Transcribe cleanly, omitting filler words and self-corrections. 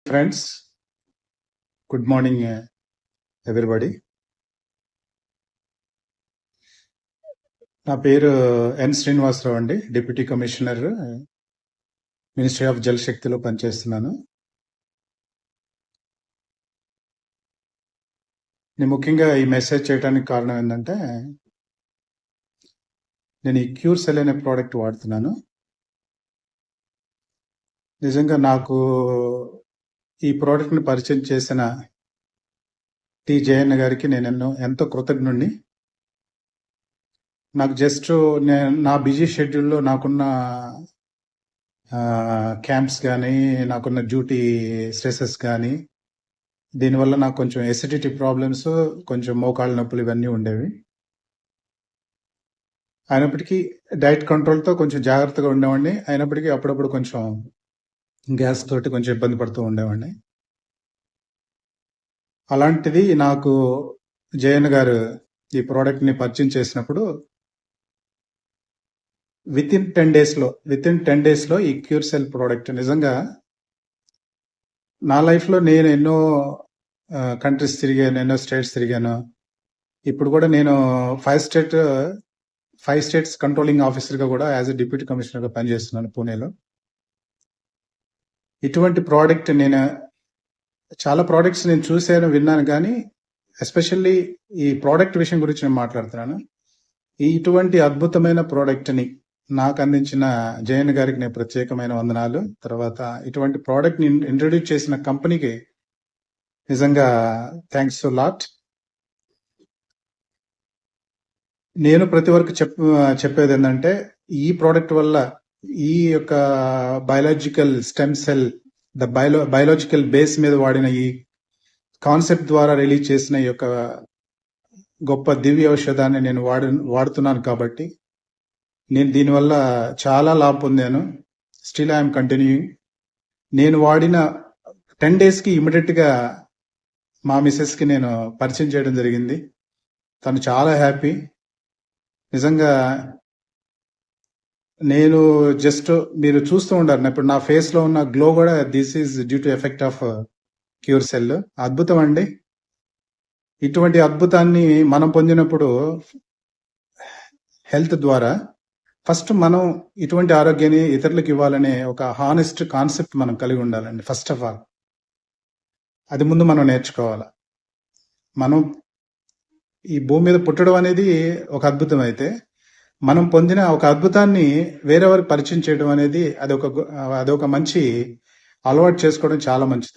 Friends, good morning everybody. నా పేరు ఎన్ శ్రీనివాసరావు అండి. Deputy commissioner, ministry of Jal శక్తిలో పనిచేస్తున్నాను. నేను ముఖ్యంగా ఈ మెసేజ్ చేయడానికి కారణం ఏంటంటే, నేను ఈ క్యూర్ సెల్ అనే ప్రోడక్ట్ వాడుతున్నాను. నిజంగా నాకు ఈ ప్రోడక్ట్ని పరిచయం చేసిన టి జయన్న గారికి నేను ఎంతో కృతజ్ఞుడిని. నాకు జస్ట్ నా బిజీ షెడ్యూల్లో నాకున్న క్యాంప్స్ కానీ, నాకున్న డ్యూటీ స్ట్రెసెస్ కానీ, దీనివల్ల నాకు కొంచెం ఎసిడిటీ ప్రాబ్లమ్స్, కొంచెం మోకాళ్ళ నొప్పులు ఇవన్నీ ఉండేవి. అయినప్పటికీ డైట్ కంట్రోల్తో కొంచెం జాగ్రత్తగా ఉండేవాడిని. అయినప్పటికీ అప్పుడప్పుడు కొంచెం గ్యాస్ తోటి కొంచెం ఇబ్బంది పడుతూ ఉండేవాడిని. అలాంటిది నాకు జయన్ గారు ఈ ప్రోడక్ట్ని పరిచయం చేసినప్పుడు విత్ ఇన్ 10 డేస్లో ఈ క్యూర్ సెల్ ప్రోడక్ట్ నిజంగా నా లైఫ్లో నేను ఎన్నో కంట్రీస్ తిరిగాను, ఎన్నో స్టేట్స్ తిరిగాను. ఇప్పుడు కూడా నేను 5 స్టేట్స్ కంట్రోలింగ్ ఆఫీసర్గా కూడా యాజ్ ఎ డిప్యూటీ కమిషనర్గా పనిచేస్తున్నాను పూణేలో. ఇటువంటి ప్రోడక్ట్ చాలా ప్రోడక్ట్స్ నేను చూశాను, విన్నాను, కానీ ఎస్పెషల్లీ ఈ ప్రోడక్ట్ విషయం గురించి నేను మాట్లాడుతున్నాను. ఇటువంటి అద్భుతమైన ప్రోడక్ట్ని నాకు అందించిన జయన్ గారికి నేను ప్రత్యేకమైన వందనాలు. తర్వాత ఇటువంటి ప్రోడక్ట్ని ఇంట్రడ్యూస్ చేసిన కంపెనీకి నిజంగా థ్యాంక్స్ టు లాట్. నేను ప్రతి వరకు చెప్పేది ఏంటంటే, ఈ ప్రోడక్ట్ వల్ల ఈ యొక్క biological stem cell biological base మీద వాడిన ఈ కాన్సెప్ట్ ద్వారా రిలీజ్ చేసిన ఈ యొక్క గొప్ప దివ్య ఔషధాన్ని నేను వాడుతున్నాను కాబట్టి నేను దీనివల్ల చాలా లాభం పొందాను. Still I'm continuing. నేను వాడిన 10 డేస్కి ఇమీడియట్గా మా మిసెస్కి నేను పరిచయం చేయడం జరిగింది. తను చాలా హ్యాపీ. నిజంగా నేను జస్ట్ మీరు చూస్తూ ఉండారు ఇప్పుడు నా ఫేస్లో ఉన్న గ్లో కూడా this is due to effect of cure cell. అద్భుతం అండి. ఇటువంటి అద్భుతాన్ని మనం పొందినప్పుడు హెల్త్ ద్వారా ఫస్ట్ మనం ఇటువంటి ఆరోగ్యాన్ని ఇతరులకు ఇవ్వాలనే ఒక హానెస్ట్ కాన్సెప్ట్ మనం కలిగి ఉండాలండి. ఫస్ట్ ఆఫ్ ఆల్ అది ముందు మనం నేర్చుకోవాలి. మనం ఈ భూమి మీద పుట్టడం అనేది ఒక అద్భుతం అయితే, మనం పొందిన ఒక అద్భుతాన్ని వేరే వారికి పరిచయం చేయడం అనేది అదొక మంచి అలవాటు చేసుకోవడం చాలా మంచిది.